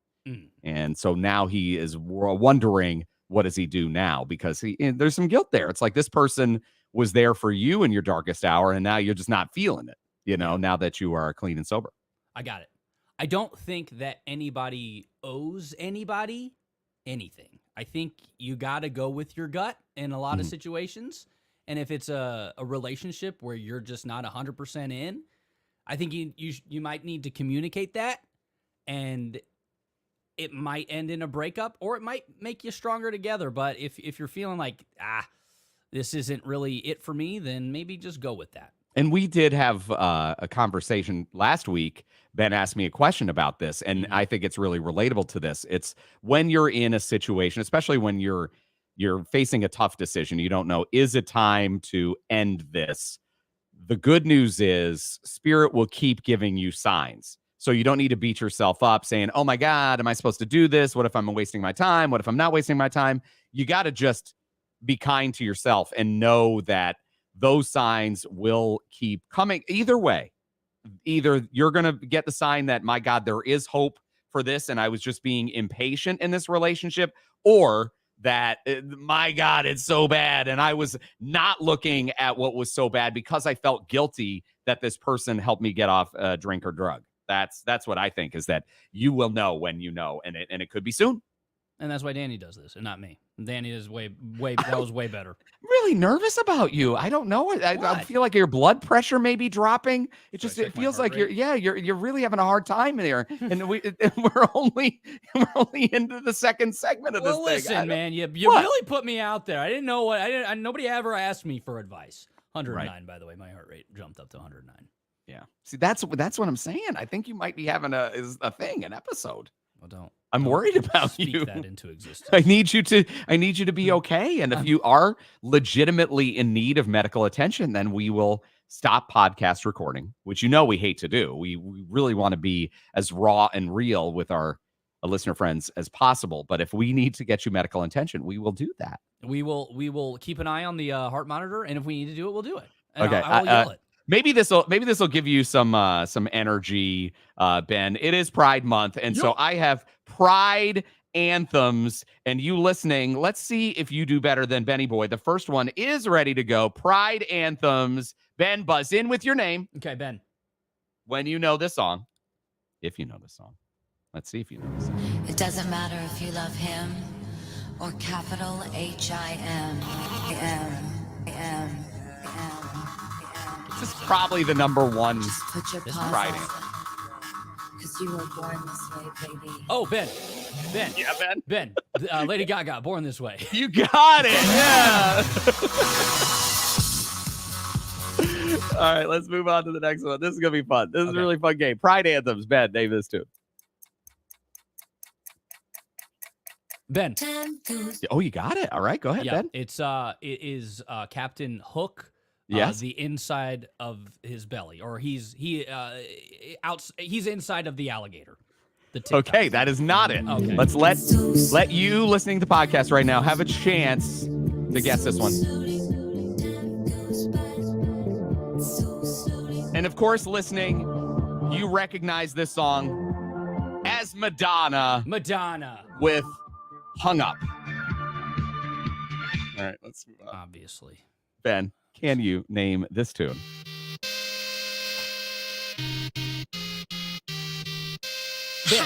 And so now he is wondering, what does he do now? Because there's some guilt there. It's like this person was there for you in your darkest hour, and now you're just not feeling it, now that you are clean and sober. I got it. I don't think that anybody owes anybody anything. I think you got to go with your gut in a lot of situations. And if it's a relationship where you're just not 100% in, I think you might need to communicate that, and it might end in a breakup, or it might make you stronger together. But if you're feeling like, this isn't really it for me, then maybe just go with that. And we did have a conversation last week. Ben asked me a question about this, and I think it's really relatable to this. It's when you're in a situation, especially when you're facing a tough decision, you don't know, is it time to end this? The good news is Spirit will keep giving you signs. So you don't need to beat yourself up saying, oh my God, am I supposed to do this? What if I'm wasting my time? What if I'm not wasting my time? You got to just be kind to yourself and know that those signs will keep coming. Either way, either you're going to get the sign that, my God, there is hope for this, and I was just being impatient in this relationship, or that, my God, it's so bad, and I was not looking at what was so bad because I felt guilty that this person helped me get off a drink or drug. That's what I think, is that you will know when you know, and it could be soon. And that's why Danny does this and not me. Danny is that was way better. I'm really nervous about you. I don't know. I feel like your blood pressure may be dropping. It feels like you're really having a hard time there. And we're only into the second segment of this thing. Listen, man, you really put me out there. I didn't know nobody ever asked me for advice. 109, by the way, my heart rate jumped up to 109. Yeah. See, that's what I'm saying. I think you might be having an episode. Well, don't. I'm worried about speak you. That into existence. I need you to be okay. And if you are legitimately in need of medical attention, then we will stop podcast recording, which we hate to do. We really want to be as raw and real with our listener friends as possible. But if we need to get you medical attention, we will do that. We will keep an eye on the heart monitor, and if we need to do it, we'll do it. And okay, I will yell it. Maybe this will give you some energy, Ben. It is Pride Month, and so I have Pride anthems. And you listening, let's see if you do better than Benny Boy. The first one is ready to go. Pride anthems. Ben, buzz in with your name. Okay, Ben. When you know this song, if you know this song, let's see if you know this song. It doesn't matter if you love him or capital H-I-M. This is probably the number one Put your Pride paws anthem. because you were born this way, baby. Oh, Ben. Yeah, Ben. Ben. Lady Gaga, Born This Way. You got it. Yeah. All right, let's move on to the next one. This is going to be fun. This is a really fun game. Pride anthems. Ben, name this too. Ben. Oh, you got it. All right, go ahead, Yeah, Ben. it is Captain Hook. Yes. The inside of his belly, or he's inside of the alligator. Okay, that is not it. Okay. Let's let you listening to the podcast right now have a chance to guess this one. And of course, listening, you recognize this song as Madonna Madonna with Hung Up. All right, let's move on. Obviously. Ben, can you name this tune? Ben,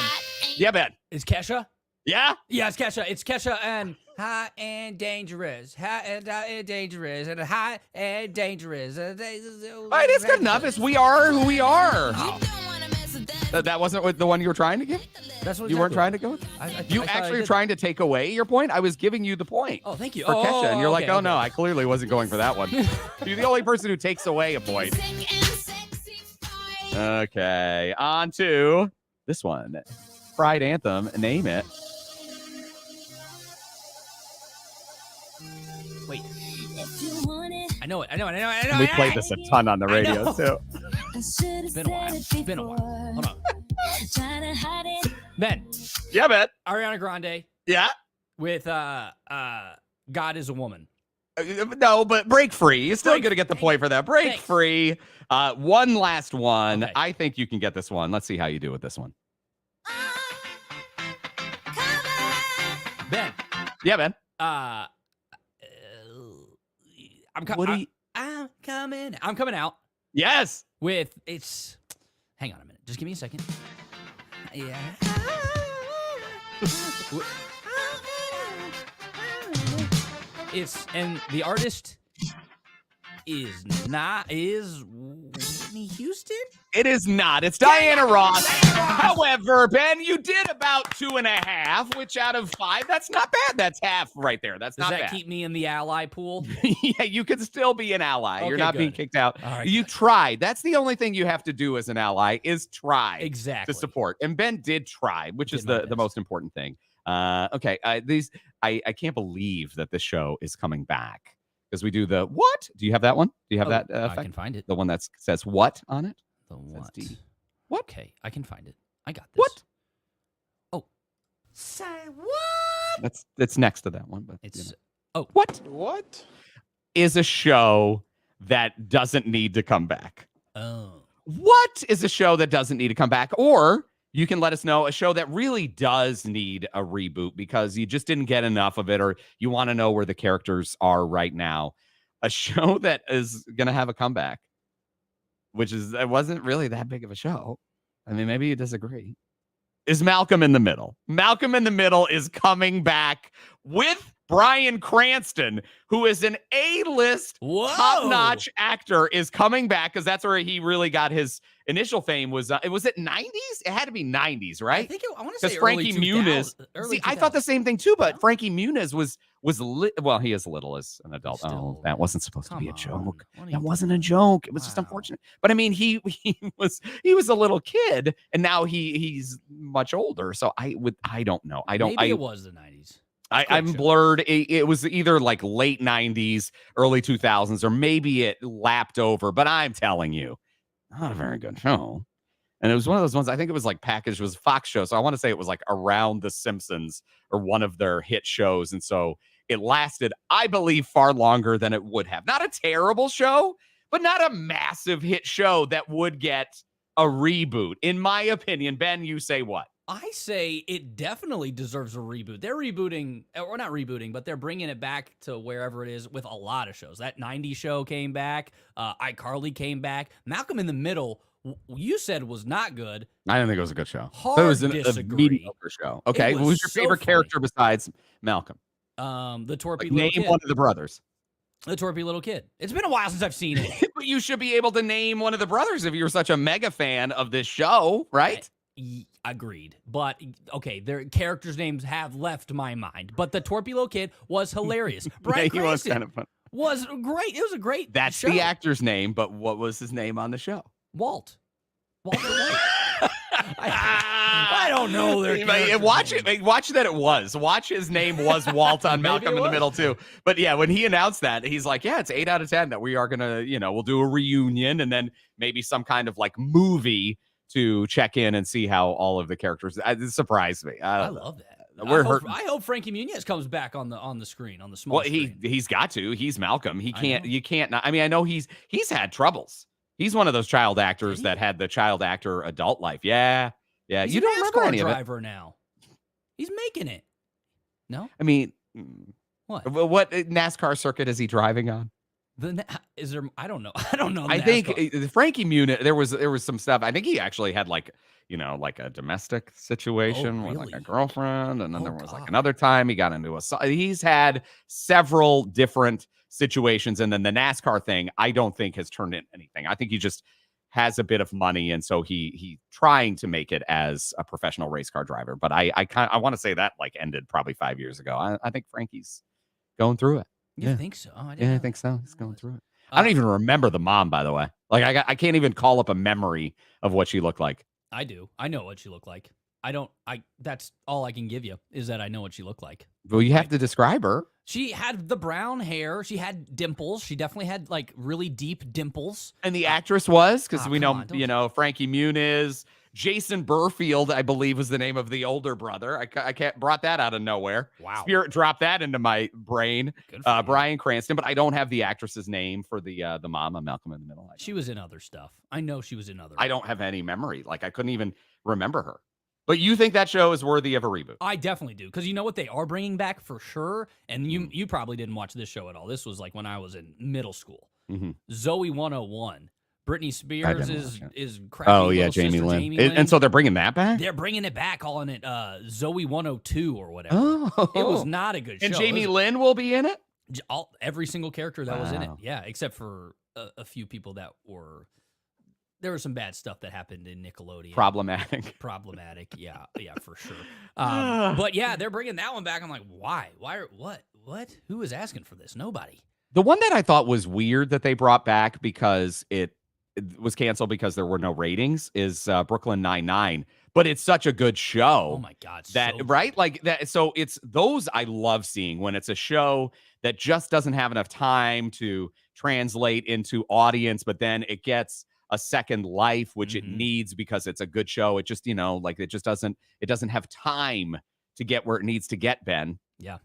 Yeah, Ben. is Kesha? Yeah? Yeah, it's Kesha. It's Kesha and hot and dangerous. Hot and dangerous. And hot and dangerous. All right, it's good enough. It's We Are Who We Are. That wasn't the one you were trying to give? That's what You weren't trying to go with? You actually are trying to take away your point? I was giving you the point. Oh, thank you. For Kesha, and you're like, okay, oh, okay. no, I clearly wasn't going for that one. You're the only person who takes away a point. Okay, on to this one. Pride Anthem, name it. Wait. I know it. We played this a ton on the radio, too. It's been a while. It's been a while. Hold on. Ben. Yeah, Ben. Ariana Grande Yeah. with God is a Woman. No, but Break Free. You're still Break- going to get the point for that. Break Thanks. Free. One last one. Okay. I think you can get this one. Let's see how you do with this one. Ben. Yeah, Ben. I'm coming out Yes. with it's. Hang on a minute. Just give me a second. Yeah. And the artist is Whitney Houston? It is not. It's Diana Ross. However, Ben, you did about 2.5, which out of 5, that's not bad. That's half right there. That's Does not that bad. keep me in the ally pool? Yeah, you can still be an ally. You're Okay, not being good. kicked out. All right, You good. tried. That's the only thing you have to do as an ally is try Exactly. to support. And Ben did try, which is Did my the best. most important thing. Okay. I can't believe that this show is coming back because we do the what? Do you have that one? Do you have that I effect? can find it. The one that says what on it? The Says what? D. What? Okay, I can find it. I got this. What? Oh. Say what? It's next to that one, but It's what What? is a show that doesn't need to come back? oh. What is a show that doesn't need to come back? Or you can let us know a show that really does need a reboot because you just didn't get enough of it, or you want to know where the characters are right now. A show that is going to have a comeback, which is, it wasn't really that big of a show. I mean, maybe you disagree. Is Malcolm in the Middle. Malcolm in the Middle is coming back with Bryan Cranston, who is an A-list Whoa. top-notch actor, is coming back because that's where he really got his initial fame. Was it 90s? It had to be 90s, I right? think I want to Because say Frankie Muniz. See, I thought the same thing too, but No? Frankie Muniz was well, he is little as an adult. Oh, Still, that wasn't supposed to come be a on. joke. What are That you wasn't a doing? joke. It was just Wow. unfortunate. But I mean, he was a little kid, and now he's much older. So I don't know. Maybe it was the 90s. I'm show. blurred. It was either like late 90s, early 2000s, or maybe it lapped over. But I'm telling you, not a very good show. And it was one of those ones, I think it was like packaged, it was a Fox show. So I want to say it was like around The Simpsons or one of their hit shows. And so it lasted, I believe, far longer than it would have. Not a terrible show, but not a massive hit show that would get a reboot. In my opinion, Ben, you say what? I say it definitely deserves a reboot. They're rebooting, or not rebooting, but they're bringing it back to wherever it is with a lot of shows. That 90s show came back. iCarly came back. Malcolm in the Middle, you said was not good. I didn't think it was a good show. Hard it was a disagree. mediocre show. Okay, was who's your so favorite funny. character besides Malcolm? The torpy Like, little name kid. one of the brothers. The torpy little kid. It's been a while since I've seen it. But you should be able to name one of the brothers if you're such a mega fan of this show, right? Agreed. But okay, their characters' names have left my mind. But the torpy little kid was hilarious. Bryan Yeah, he was Cranston kind of fun. was great. It was a great That's show. the actor's name, but what was his name on the show? Walter White. I don't know their characters' Watch names. it. Watch that it was. Watch his name was Walt on Maybe Malcolm it in the was. Middle too. But yeah, when he announced that, he's like, yeah, it's 8 out of 10 that we are gonna, we'll do a reunion and then maybe some kind of like movie to check in and see how all of the characters. It surprised me. I love that. We're I hope, hurting. I hope Frankie Muniz comes back on the screen, on the small Well, screen. he's got to. He's Malcolm. He I can't. know. You can't. Not, I mean, I know he's had troubles. He's one of those child actors Did he? that had the child actor adult life. Yeah, yeah. He's You a don't remember NASCAR any of it. driver now. He's making it. No? I mean, What NASCAR circuit is he driving on? Is there? I don't know. I don't know. I think Frankie Muniz. There was some stuff. I think he actually had like a domestic situation with like a really? girlfriend, and then Oh, there was like God. another time he got into he's had several different situations, and then the NASCAR thing I don't think has turned into anything. I think he just has a bit of money, and so he trying to make it as a professional race car driver. But I want to say that like ended probably 5 years ago. I think Frankie's going through it. You think so? Oh, I didn't Yeah, know I think that. so. He's going through it. Uh, I don't even remember the mom, by the way. Like I can't even call up a memory of what she looked like. I do. I know what she looked like. That's all I can give you is that I know what she looked like. Well, you have to describe her. She had the brown hair. She had dimples. She definitely had like really deep dimples. And the actress was, because we come know, on, don't Frankie Muniz, Jason Burfield, I believe was the name of the older brother. I can't brought that out of nowhere. Wow. Spirit dropped that into my brain. Good for you. Bryan Cranston, but I don't have the actress's name for the mom of Malcolm in the Middle. She was in other stuff. I know she was in other. I don't have any memory. Like I couldn't even remember her. But you think that show is worthy of a reboot? I definitely do, because you know what they are bringing back for sure, and you probably didn't watch this show at all. This was like when I was in middle school. Mm-hmm. Zoe 101. Britney Spears is crappy. Oh yeah, little Jamie sister, Lynn. Jamie Lynn. And so they're bringing that back. They're bringing it back, calling it Zoe 102 or whatever. Oh, It was not a good show. And Jamie Lynn will be in it. Every single character that was in it, Wow. yeah, except for a few people that were. There was some bad stuff that happened in Nickelodeon. Problematic, yeah, for sure. But yeah, they're bringing that one back. I'm like, why? What? Who is asking for this? Nobody. The one that I thought was weird that they brought back because it was canceled because there were no ratings is Brooklyn Nine-Nine. But it's such a good show. Oh my God. Right? Like that. So it's those I love seeing when it's a show that just doesn't have enough time to translate into audience, but then it gets a second life, which it needs because it's a good show. It just, it doesn't have time to get where it needs to get, Ben. Yeah.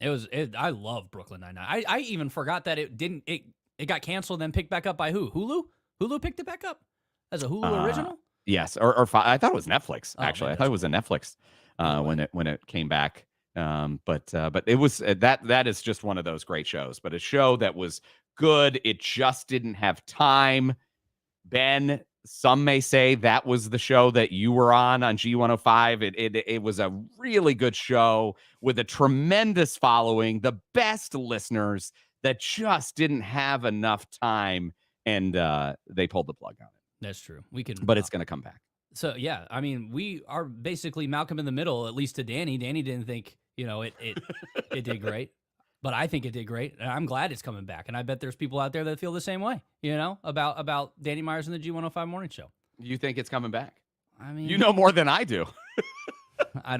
I love Brooklyn Nine-Nine. I even forgot that it got canceled and then picked back up by who? Hulu picked it back up as a Hulu original? Yes. Or I thought it was Netflix, actually. maybe I thought it was a Netflix when it came back. But it was that is just one of those great shows, but a show that was good. It just didn't have time. Ben, some may say that was the show that you were on G105. It was a really good show with a tremendous following, the best listeners that just didn't have enough time, and they pulled the plug on it. That's true. But it's going to come back. So yeah, I mean, we are basically Malcolm in the Middle, at least to Danny. Danny didn't think it did great. But I think it did great, and I'm glad it's coming back. And I bet there's people out there that feel the same way, about Danny Myers and the G105 Morning Show. You think it's coming back? I mean, you know more than I do. I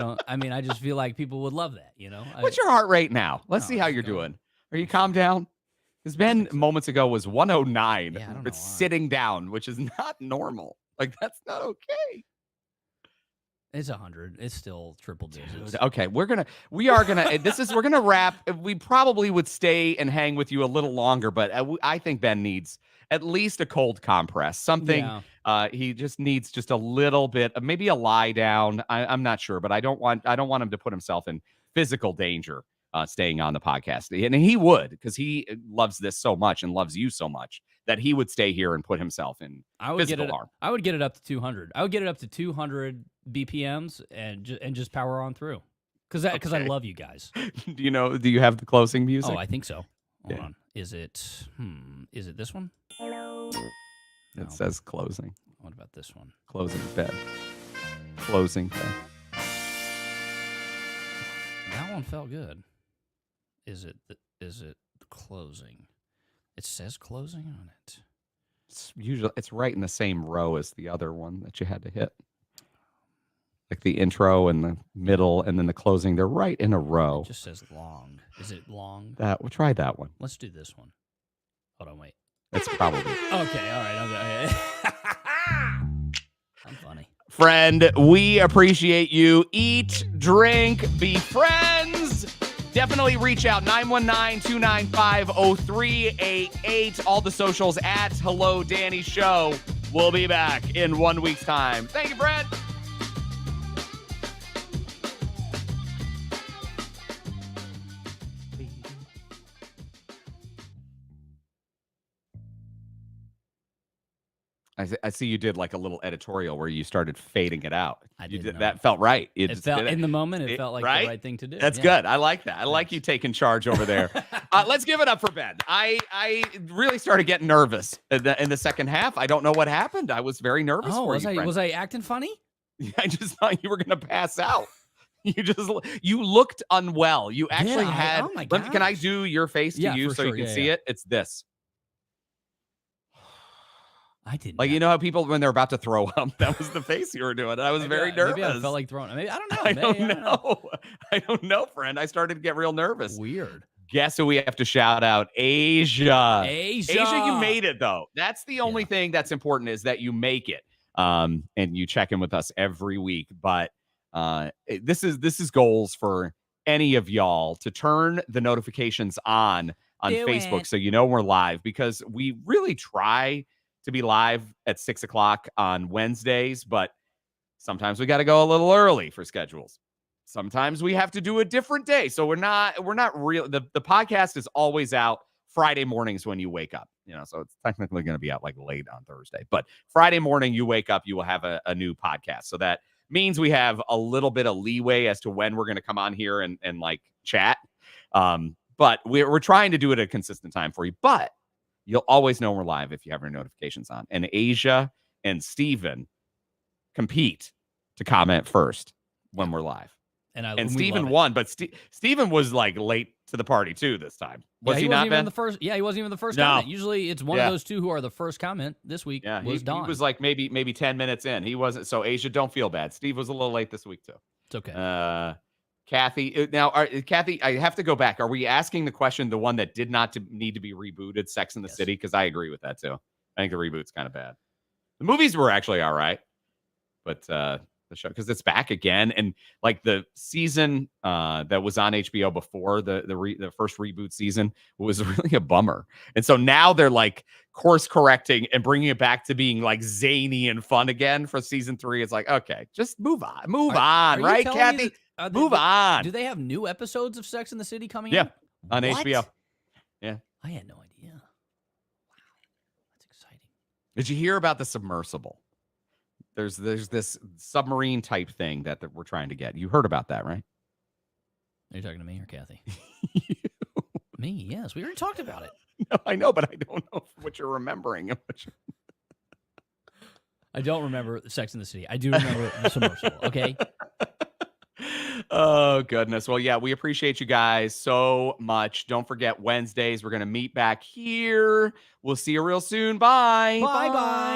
just feel like people would love that, What's your heart rate now? Let's see how you're doing. Are you calmed down? Because Ben moments ago was 109. Yeah, I don't know but why. sitting down, which is not normal. Like that's not okay. It's 100. It's still triple digits. Okay, we're gonna wrap. We probably would stay and hang with you a little longer, but I think Ben needs at least a cold compress, something. Yeah. He just needs just a little bit, maybe a lie down. I'm not sure, but I don't want him to put himself in physical danger staying on the podcast, and he would, because he loves this so much and loves you so much that he would stay here and put himself in physical harm. I would get it up to 200. I would get it up to 200 BPMs and just power on through. Because I love you guys. Do you have the closing music? Oh, I think so. Hold on. Is it this one? It says closing. What about this one? Closing bed. Closing bed. That one felt good. Is it closing? It says closing on it. It's right in the same row as the other one that you had to hit. Like the intro and the middle and then the closing, they're right in a row. It just says long. Is it long? We'll try that one. Let's do this one. Hold on, wait. It's probably okay. All right. I'm funny. Friend, we appreciate you. Eat, drink, be friends. Definitely reach out, 919-295-0388. All the socials at Hello Danny Show. We'll be back in 1 week's time. Thank you, Brad. I see you did like a little editorial where you started fading it out. I You did did not. that. Felt right. It felt in the moment. It felt like the right thing to do. That's Yeah. good. I like that. I like you taking charge over there. Let's give it up for Ben. I really started getting nervous in the second half. I don't know what happened. I was very nervous. Oh, for was you, I friend. was I acting funny? I just thought you were going to pass out. You looked unwell. You actually had. Oh my Can I gosh. do your face to Yeah, you for so you sure. can Yeah, see yeah. it? It's this. I didn't. Like, you know how people, when they're about to throw up, that was the face you were doing. I was very nervous. Maybe I felt like throwing. Maybe I don't know. I Maybe, don't know. I don't know, friend. I started to get real nervous. Weird. Guess who we have to shout out? Asia. Asia, you made it, though. That's the only thing that's important, is that you make it. And you check in with us every week. But this is goals for any of y'all to turn the notifications on Do Facebook it. so you know we're live, because we really try to be live at 6:00 on Wednesdays, but sometimes we got to go a little early for schedules. Sometimes we have to do a different day. So we're not real. The podcast is always out Friday mornings when you wake up, so it's technically going to be out like late on Thursday, but Friday morning you wake up, you will have a new podcast. So that means we have a little bit of leeway as to when we're going to come on here and like chat. But we're trying to do it at a consistent time for you, but you'll always know we're live if you have your notifications on. And Asia and Steven compete to comment first when we're live. And Steven won, but Steven was like late to the party too this time. Was he not, Ben? He wasn't even the first No. comment. Usually it's one of those two who are the first comment. This week was Don. He was like maybe 10 minutes in. He wasn't. So Asia, don't feel bad. Steve was a little late this week too. It's okay. Kathy, Kathy, I have to go back. Are we asking the question, the one that did not need to be rebooted, Sex and the City? Because I agree with that too. I think the reboot's kind of bad. The movies were actually all right, but the show, because it's back again, and like the season that was on HBO before the first reboot season was really a bummer, and so now they're like course correcting and bringing it back to being like zany and fun again for season 3. It's like, okay, just move on, Are you right, telling me Kathy? that, Move on. Do they have new episodes of Sex and the City coming Yeah, out? on What? HBO. Yeah, I had no idea. Wow, that's exciting. did you hear about the submersible? There's this submarine type thing that we're trying to get. You heard about that, right? Are you talking to me or Kathy? Me, yes. We already talked about it. No, I know, but I don't know what you're remembering. I don't remember Sex and the City. I do remember the submersible, okay? Oh, goodness. Well, yeah, we appreciate you guys so much. Don't forget, Wednesdays, we're going to meet back here. We'll see you real soon. Bye. Bye-bye.